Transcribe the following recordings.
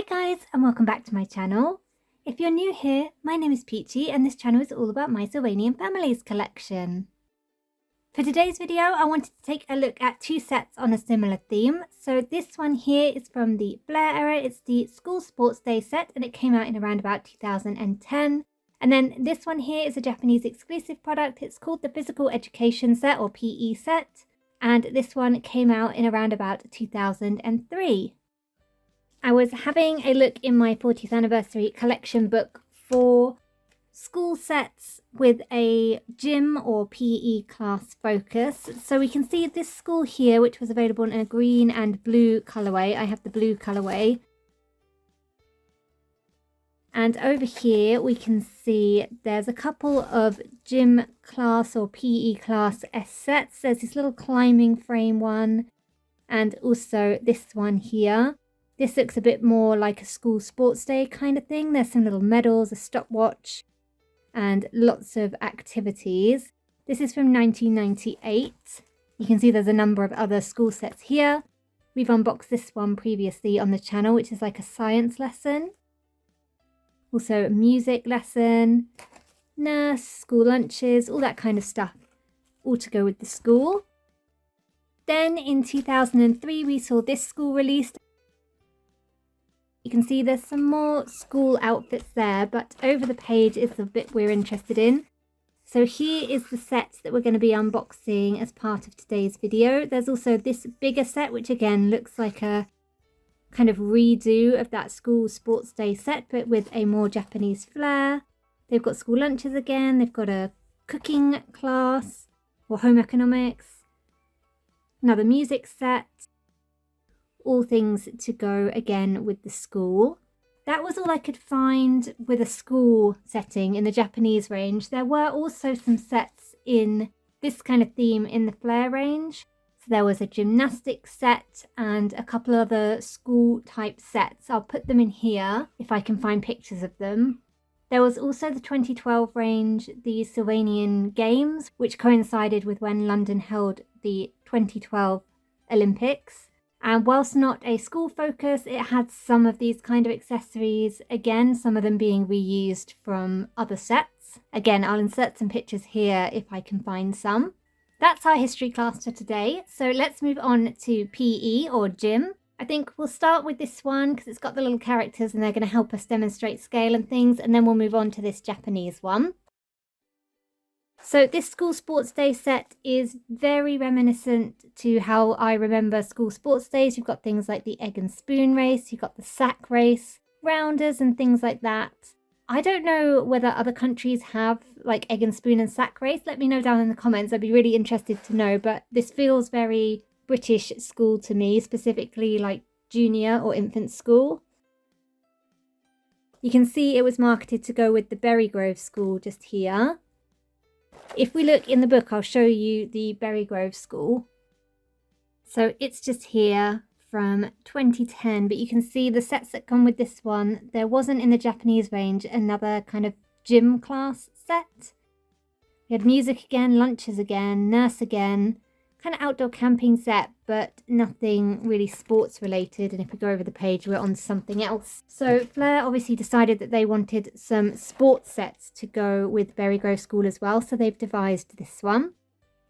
Hi guys, and welcome back to my channel. If you're new here, my name is Peachy and this channel is all about my Sylvanian families collection. For today's video, I wanted to take a look at two sets on a similar theme. So this one here is from the Flair era. It's the School Sports Day set and it came out in around about 2010. And then this one here is a Japanese exclusive product. It's called the Physical Education set or PE set. And this one came out in around about 2003. I was having a look in my 40th anniversary collection book for school sets with a gym or PE class focus. So we can see this school here, which was available in a green and blue colourway. I have the blue colourway. And over here we can see there's a couple of gym class or PE class S sets. There's this little climbing frame one and also this one here. This looks a bit more like a school sports day kind of thing. There's some little medals, a stopwatch, and lots of activities. This is from 1998. You can see there's a number of other school sets here. We've unboxed this one previously on the channel, which is like a science lesson. Also a music lesson, nurse, school lunches, all that kind of stuff, all to go with the school. Then in 2003, we saw this school released. You can see there's some more school outfits there, but over the page is the bit we're interested in. So here is the set that we're going to be unboxing as part of today's video. There's also this bigger set, which again looks like a kind of redo of that school sports day set, but with a more Japanese flair. They've got school lunches again. They've got a cooking class or home economics. Another music set. All things to go again with the school. That was all I could find with a school setting in the Japanese range. There were also some sets in this kind of theme in the Flair range. So there was a gymnastics set and a couple other school type sets. I'll put them in here if I can find pictures of them. There was also the 2012 range, the Sylvanian Games, which coincided with when London held the 2012 Olympics. And whilst not a school focus, it had some of these kind of accessories, again, some of them being reused from other sets. Again, I'll insert some pictures here if I can find some. That's our history class for today. So let's move on to PE or gym. I think we'll start with this one because it's got the little characters and they're going to help us demonstrate scale and things. And then we'll move on to this Japanese one. So this school sports day set is very reminiscent to how I remember school sports days. You've got things like the egg and spoon race, you've got the sack race, rounders and things like that. I don't know whether other countries have like egg and spoon and sack race. Let me know down in the comments. I'd be really interested to know, but this feels very British school to me, specifically like junior or infant school. You can see it was marketed to go with the Berry Grove school just here. If we look in the book, I'll show you the Berry Grove school. So it's just here from 2010, but you can see the sets that come with this one. There wasn't in the Japanese range another kind of gym class set. We had music again, lunches again, nurse again, kind of outdoor camping set, but nothing really sports related. And if we go over the page, we're on something else. So Flair obviously decided that they wanted some sports sets to go with Berry Grove School as well. So they've devised this one.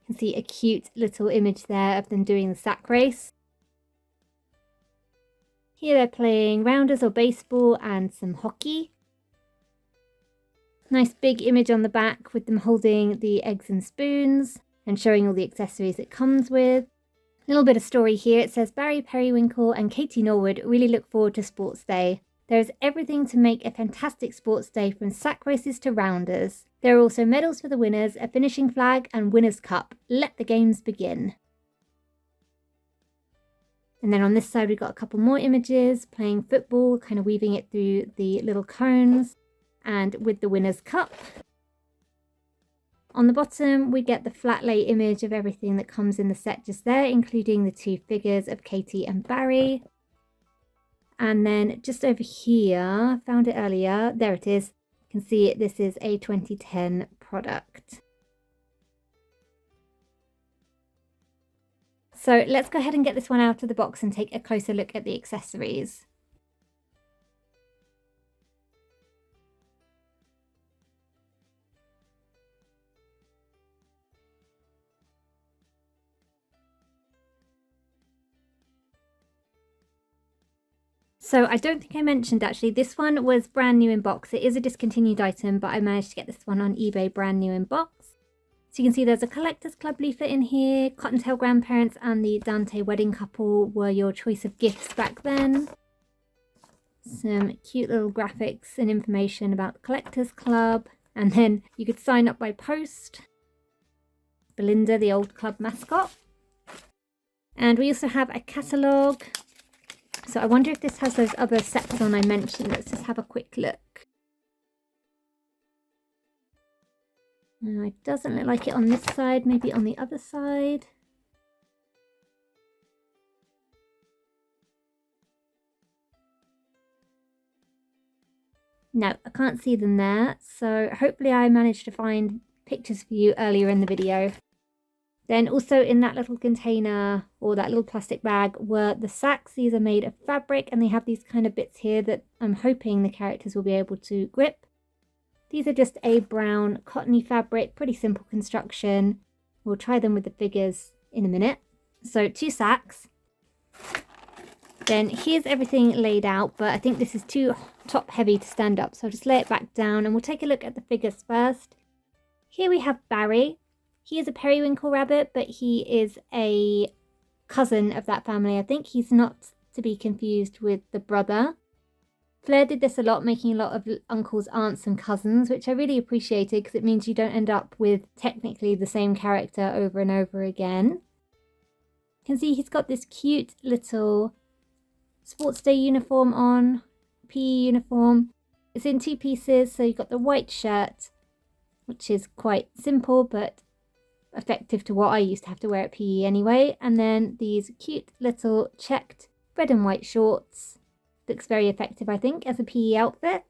You can see a cute little image there of them doing the sack race. Here they're playing rounders or baseball and some hockey. Nice big image on the back with them holding the eggs and spoons and showing all the accessories it comes with. A little bit of story here. It says Barry Periwinkle and Katie Norwood really look forward to sports day. There is everything to make a fantastic sports day, from sack races to rounders. There are also medals for the winners, a finishing flag and winner's cup. Let the games begin. And then on this side we've got a couple more images playing football, kind of weaving it through the little cones and with the winner's cup. On the bottom, we get the flat lay image of everything that comes in the set just there, including the two figures of Katie and Barry. And then just over here, found it earlier, there it is. You can see this is a 2010 product. So let's go ahead and get this one out of the box and take a closer look at the accessories. So I don't think I mentioned actually, this one was brand new in box. It is a discontinued item, but I managed to get this one on eBay brand new in box. So you can see there's a Collector's Club leaflet in here. Cottontail Grandparents and the Dante Wedding Couple were your choice of gifts back then. Some cute little graphics and information about the Collector's Club. And then you could sign up by post. Belinda, the old club mascot. And we also have a catalogue. So I wonder if this has those other sets on I mentioned. Let's just have a quick look. No, it doesn't look like it on this side, maybe on the other side. No, I can't see them there. So hopefully I managed to find pictures for you earlier in the video. Then also in that little container or that little plastic bag were the sacks. These are made of fabric and they have these kind of bits here that I'm hoping the characters will be able to grip. These are just a brown cottony fabric, pretty simple construction. We'll try them with the figures in a minute. So 2 sacks. Then here's everything laid out, but I think this is too top heavy to stand up. So I'll just lay it back down and we'll take a look at the figures first. Here we have Barry. He is a periwinkle rabbit, but he is a cousin of that family. I think he's not to be confused with the brother. Flair did this a lot, making a lot of uncles, aunts and cousins, which I really appreciated because it means you don't end up with technically the same character over and over again. You can see he's got this cute little sports day uniform on, PE uniform. It's in 2 pieces, so you've got the white shirt, which is quite simple, but effective to what I used to have to wear at PE anyway. And then these cute little checked red and white shorts. Looks very effective, I think, as a PE outfit.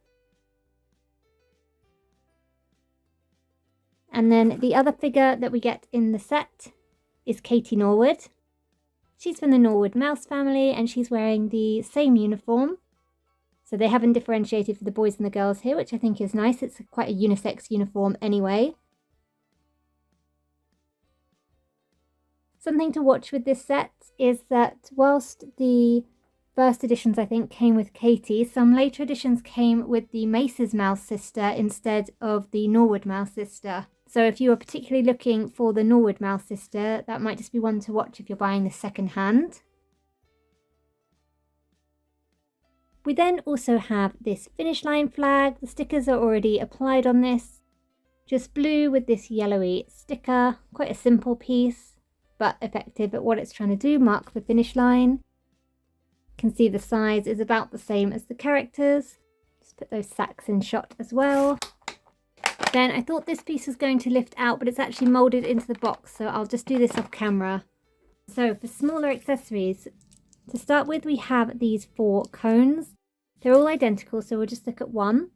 And then the other figure that we get in the set is Katie Norwood. She's from the Norwood mouse family and she's wearing the same uniform. So they haven't differentiated for the boys and the girls here, which I think is nice. It's quite a unisex uniform anyway. Something to watch with this set is that whilst the first editions, I think, came with Katie, some later editions came with the Mace's mouse sister instead of the Norwood mouse sister. So if you are particularly looking for the Norwood mouse sister, that might just be one to watch if you're buying this second hand. We then also have this finish line flag. The stickers are already applied on this. Just blue with this yellowy sticker. Quite a simple piece, but effective at what it's trying to do, mark the finish line. You can see the size is about the same as the characters. Just put those sacks in shot as well. Then I thought this piece was going to lift out, but it's actually moulded into the box, so I'll just do this off camera. So for smaller accessories, to start with we have these 4 cones. They're all identical, so we'll just look at one.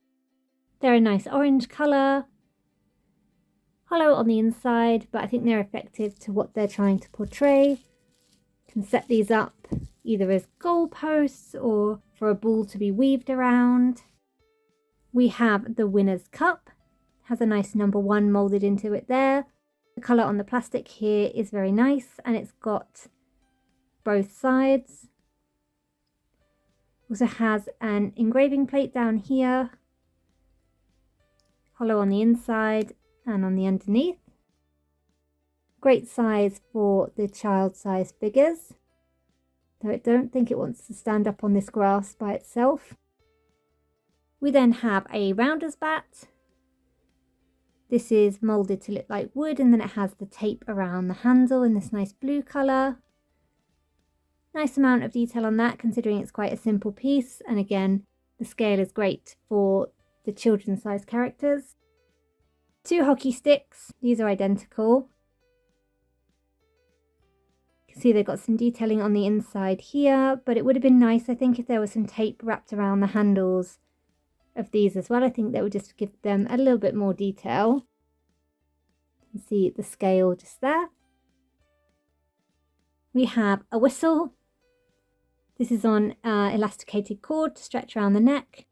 They're a nice orange colour. Hollow on the inside, but I think they're effective to what they're trying to portray. You can set these up either as goalposts or for a ball to be weaved around. We have the winner's cup. Has a nice number 1 moulded into it there. The colour on the plastic here is very nice and it's got both sides. Also has an engraving plate down here. Hollow on the inside and on the underneath. Great size for the child-sized figures, though I don't think it wants to stand up on this grass by itself. We then have a rounder's bat. This is moulded to look like wood and then it has the tape around the handle in this nice blue colour. Nice amount of detail on that considering it's quite a simple piece, and again the scale is great for the children's sized characters. 2 hockey sticks, these are identical. You can see they've got some detailing on the inside here, but it would have been nice, I think, if there was some tape wrapped around the handles of these as well. I think that would just give them a little bit more detail. You can see the scale just there. We have a whistle. This is on elasticated cord to stretch around the neck.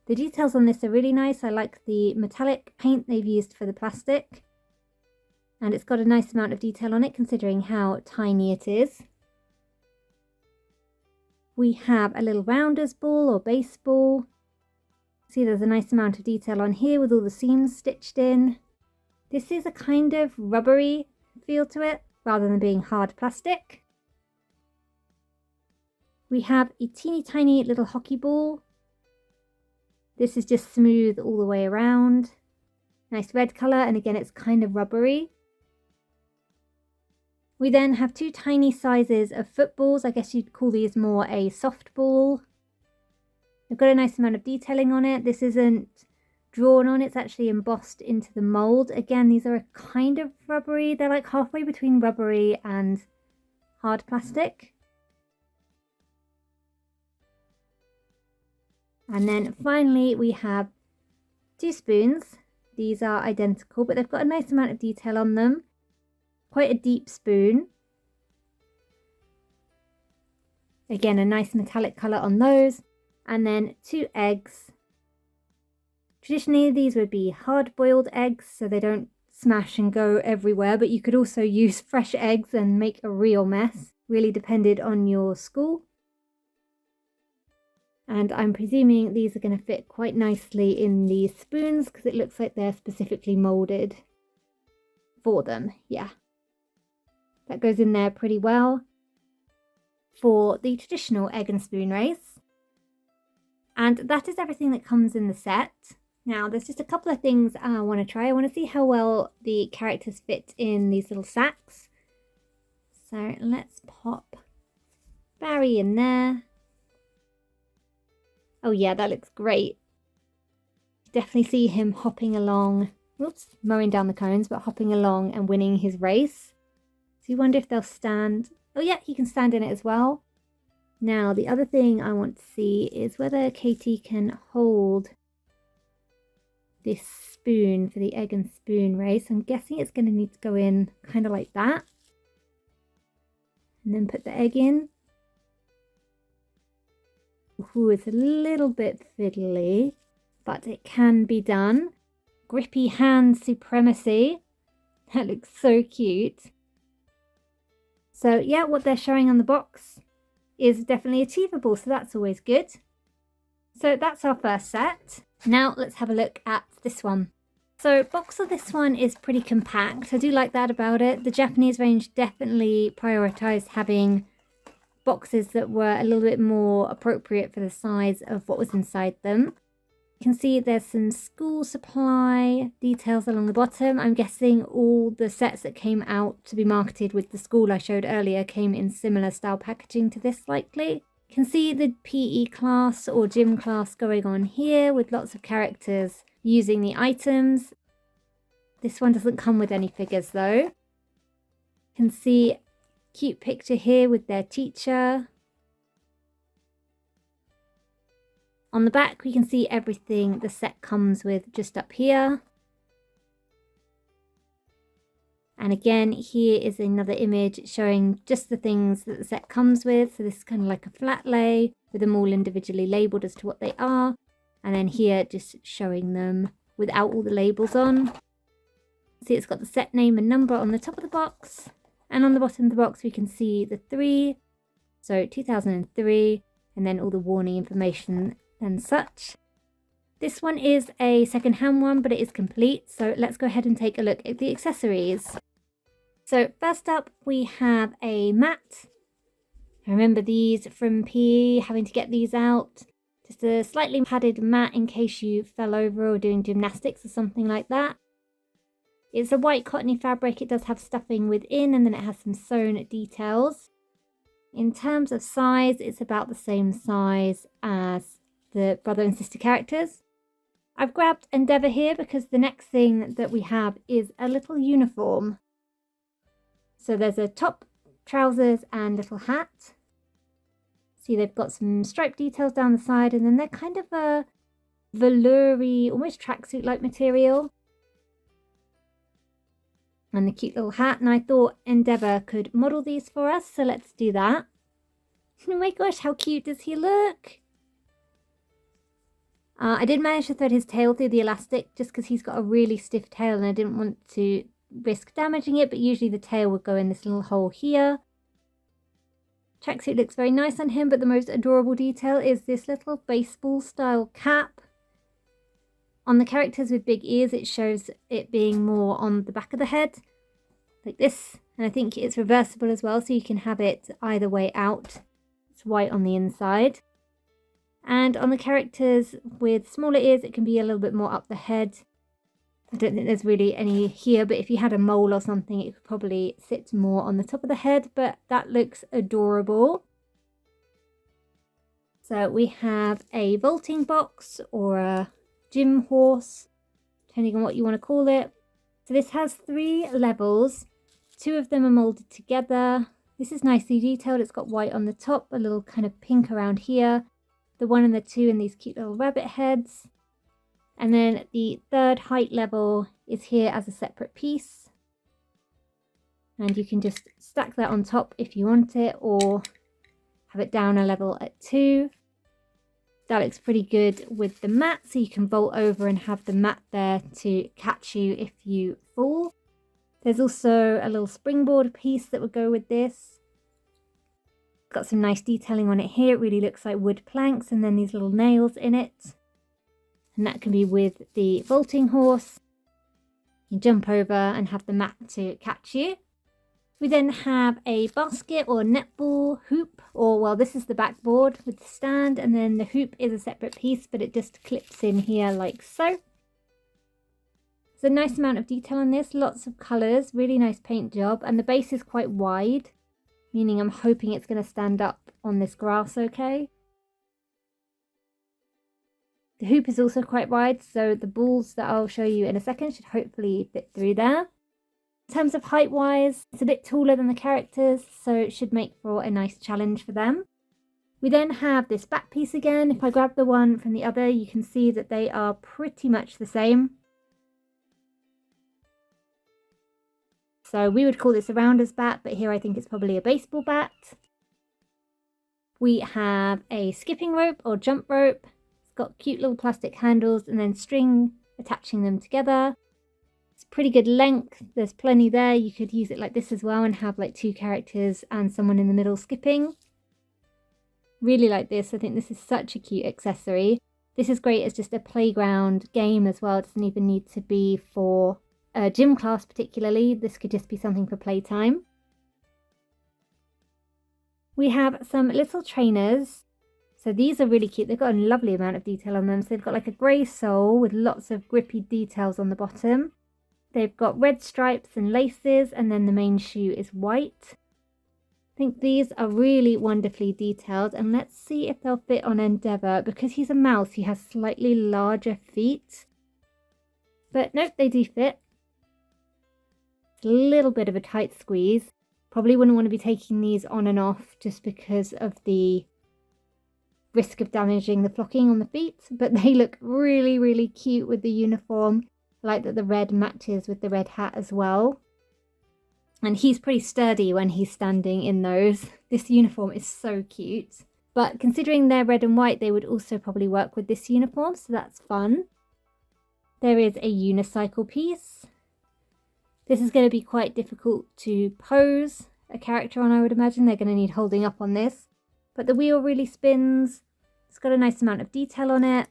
The details on this are really nice. I like the metallic paint they've used for the plastic. And it's got a nice amount of detail on it considering how tiny it is. we have a little rounders ball or baseball. See, there's a nice amount of detail on here with all the seams stitched in. This is a kind of rubbery feel to it rather than being hard plastic. We have a teeny tiny little hockey ball. This is just smooth all the way around. Nice red colour, and again it's kind of rubbery. We then have two tiny sizes of footballs. I guess you'd call these more a softball. They've got a nice amount of detailing on it. This isn't drawn on, it's actually embossed into the mould. Again, these are a kind of rubbery. They're like halfway between rubbery and hard plastic. And then finally we have two spoons. These are identical, but they've got a nice amount of detail on them. Quite a deep spoon. Again, a nice metallic colour on those. And then two eggs. Traditionally, these would be hard-boiled eggs, so they don't smash and go everywhere, but you could also use fresh eggs and make a real mess. Really depended on your school. And I'm presuming these are going to fit quite nicely in these spoons because it looks like they're specifically moulded for them. Yeah, that goes in there pretty well for the traditional egg and spoon race. And that is everything that comes in the set. Now there's just a couple of things I want to try. I want to see how well the characters fit in these little sacks. So let's pop Barry in there. Oh yeah, that looks great. Definitely see him hopping along, whoops, mowing down the cones, but hopping along and winning his race. So you wonder if they'll stand. Oh yeah, he can stand in it as well. Now the other thing I want to see is whether Katie can hold this spoon for the egg and spoon race. I'm guessing it's going to need to go in kind of like that. And then put the egg in. Ooh, it's a little bit fiddly, but it can be done. Grippy hand supremacy. That looks so cute. So yeah, what they're showing on the box is definitely achievable, so that's always good. So that's our first set. Now let's have a look at this one. So box of this one is pretty compact. I do like that about it. The Japanese range definitely prioritized having boxes that were a little bit more appropriate for the size of what was inside them. You can see there's some school supply details along the bottom. I'm guessing all the sets that came out to be marketed with the school I showed earlier came in similar style packaging to this likely. You can see the PE class or gym class going on here with lots of characters using the items. This one doesn't come with any figures though. You can see cute picture here with their teacher. On the back we can see everything the set comes with just up here. And again, here is another image showing just the things that the set comes with. So this is kind of like a flat lay with them all individually labelled as to what they are. And then here just showing them without all the labels on. See, it's got the set name and number on the top of the box. And on the bottom of the box, we can see the 3, so 2003, and then all the warning information and such. This one is a second-hand one, but it is complete. So let's go ahead and take a look at the accessories. So first up, we have a mat. I remember these from PE, having to get these out. Just a slightly padded mat in case you fell over or doing gymnastics or something like that. It's a white cottony fabric. It does have stuffing within, and then it has some sewn details. In terms of size, it's about the same size as the brother and sister characters. I've grabbed Endeavour here because the next thing that we have is a little uniform. So there's a top, trousers and little hat. See, they've got some striped details down the side, and then they're kind of a velour-y, almost tracksuit-like material. And the cute little hat, and I thought Endeavour could model these for us, so let's do that. Oh my gosh, how cute does he look? I did manage to thread his tail through the elastic just because he's got a really stiff tail and I didn't want to risk damaging it, but usually the tail would go in this little hole here. Tracksuit looks very nice on him, but the most adorable detail is this little baseball style cap. On the characters with big ears, it shows it being more on the back of the head, like this. And I think it's reversible as well, so you can have it either way out. It's white on the inside. And on the characters with smaller ears, it can be a little bit more up the head. I don't think there's really any here, but if you had a mole or something, it could probably sit more on the top of the head, but that looks adorable. So we have a vaulting box or a gym horse, depending on what you want to call it. So this has 3 levels. 2 of them are molded together. This is nicely detailed. It's got white on the top, a little kind of pink around here. The 1 and the 2 in these cute little rabbit heads. And then the 3rd height level is here as a separate piece. And you can just stack that on top if you want it, or have it down a level at 2. That looks pretty good with the mat, so you can vault over and have the mat there to catch you if you fall. There's also a little springboard piece that would go with this. Got some nice detailing on it here. It really looks like wood planks and then these little nails in it. And that can be with the vaulting horse. You jump over and have the mat to catch you. We then have a basket or netball hoop, or well, this is the backboard with the stand, and then the hoop is a separate piece, but it just clips in here like so. There's a nice amount of detail on this, lots of colours, really nice paint job, and the base is quite wide, meaning I'm hoping it's going to stand up on this grass okay. The hoop is also quite wide, so the balls that I'll show you in a second should hopefully fit through there. In terms of height-wise, it's a bit taller than the characters, so it should make for a nice challenge for them. We then have this back piece again. If I grab the one from the other, you can see that they are pretty much the same. So we would call this a rounder's bat, but here I think it's probably a baseball bat. We have a skipping rope or jump rope. It's got cute little plastic handles and then string attaching them together. It's pretty good length. There's plenty there. You could use it like this as well and have like 2 characters and someone in the middle skipping. Really like this. I think this is such a cute accessory. This is great as just a playground game as well. It doesn't even need to be for a gym class particularly. This could just be something for playtime. We have some little trainers. So these are really cute. They've got a lovely amount of detail on them. So they've got like a grey sole with lots of grippy details on the bottom. They've got red stripes and laces, and then the main shoe is white. I think these are really wonderfully detailed, and let's see if they'll fit on Endeavour. Because he's a mouse, he has slightly larger feet. But nope, they do fit. It's a little bit of a tight squeeze. Probably wouldn't want to be taking these on and off just because of the risk of damaging the flocking on the feet, but they look really, really cute with the uniform. I like that the red matches with the red hat as well. And he's pretty sturdy when he's standing in those. This uniform is so cute. But considering they're red and white, they would also probably work with this uniform, so that's fun. There is a unicycle piece. This is going to be quite difficult to pose a character on, I would imagine. They're going to need holding up on this. But the wheel really spins. It's got a nice amount of detail on it.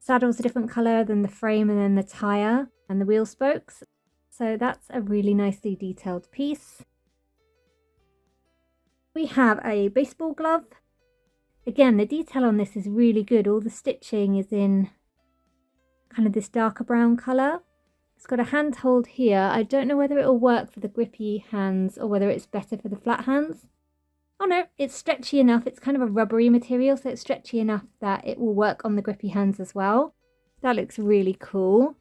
Saddle's a different colour than the frame and then the tyre and the wheel spokes. So that's a really nicely detailed piece. We have a baseball glove. Again, the detail on this is really good. All the stitching is in kind of this darker brown colour. It's got a handhold here. I don't know whether it will work for the grippy hands or whether it's better for the flat hands. Oh no, it's stretchy enough. It's kind of a rubbery material, so it's stretchy enough that it will work on the grippy hands as well. That looks really cool.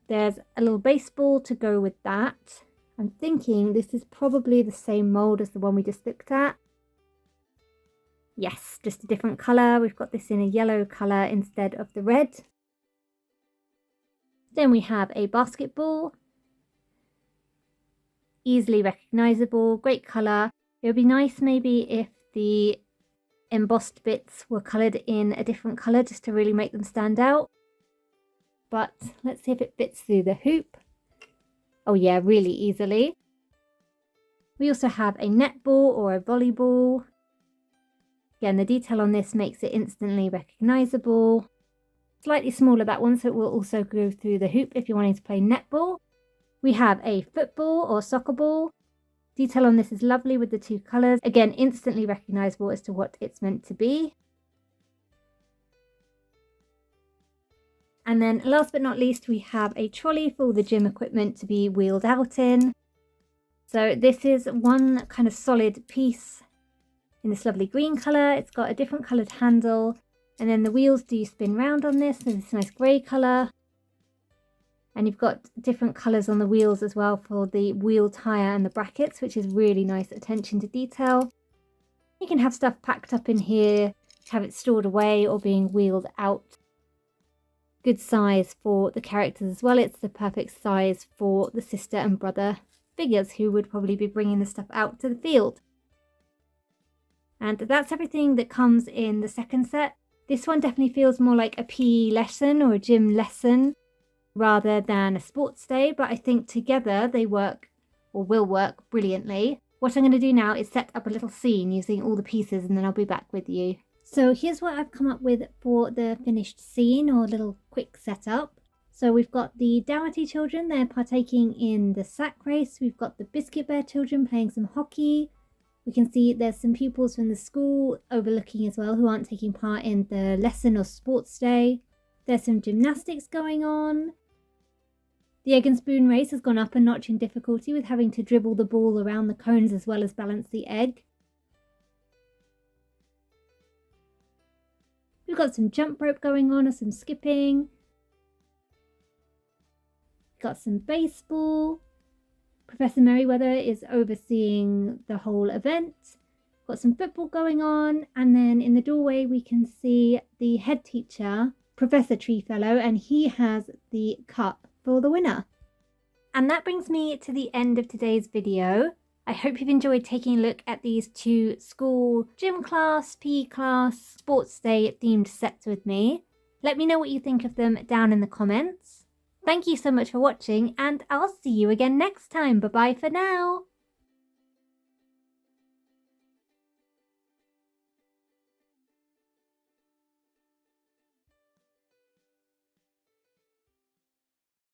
There's a little baseball to go with that. I'm thinking this is probably the same mould as the one we just looked at. Yes, just a different colour. We've got this in a yellow colour instead of the red. Then we have a basketball. Easily recognisable, great colour. It would be nice maybe if the embossed bits were coloured in a different colour just to really make them stand out. But let's see if it fits through the hoop. Oh yeah, really easily. We also have a netball or a volleyball. Again, the detail on this makes it instantly recognisable. Slightly smaller, that one, so it will also go through the hoop if you're wanting to play netball. We have a football or soccer ball. Detail on this is lovely with the two colours. Again, instantly recognisable as to what it's meant to be. And then last but not least, we have a trolley for all the gym equipment to be wheeled out in. So this is one kind of solid piece in this lovely green colour. It's got a different coloured handle, and then the wheels do spin round on this in this nice grey colour. And you've got different colours on the wheels as well for the wheel tyre and the brackets, which is really nice attention to detail. You can have stuff packed up in here, have it stored away or being wheeled out. Good size for the characters as well. It's the perfect size for the sister and brother figures who would probably be bringing the stuff out to the field. And that's everything that comes in the second set. This one definitely feels more like a PE lesson or a gym lesson rather than a sports day, but I think together they work or will work brilliantly. What I'm going to do now is set up a little scene using all the pieces, and then I'll be back with you. So here's what I've come up with for the finished scene or little quick setup. So we've got the Dougherty children, they're partaking in the sack race. We've got the Biscuit Bear children playing some hockey. We can see there's some pupils from the school overlooking as well who aren't taking part in the lesson or sports day. There's some gymnastics going on. The egg and spoon race has gone up a notch in difficulty with having to dribble the ball around the cones as well as balance the egg. We've got some jump rope going on or some skipping. Got some baseball. Professor Merriweather is overseeing the whole event. Got some football going on, and then in the doorway we can see the head teacher, Professor Treefellow, and he has the cup for the winner. And that brings me to the end of today's video. I hope you've enjoyed taking a look at these two school gym class, PE class, sports day themed sets with me. Let me know what you think of them down in the comments. Thank you so much for watching, and I'll see you again next time. Bye bye for now.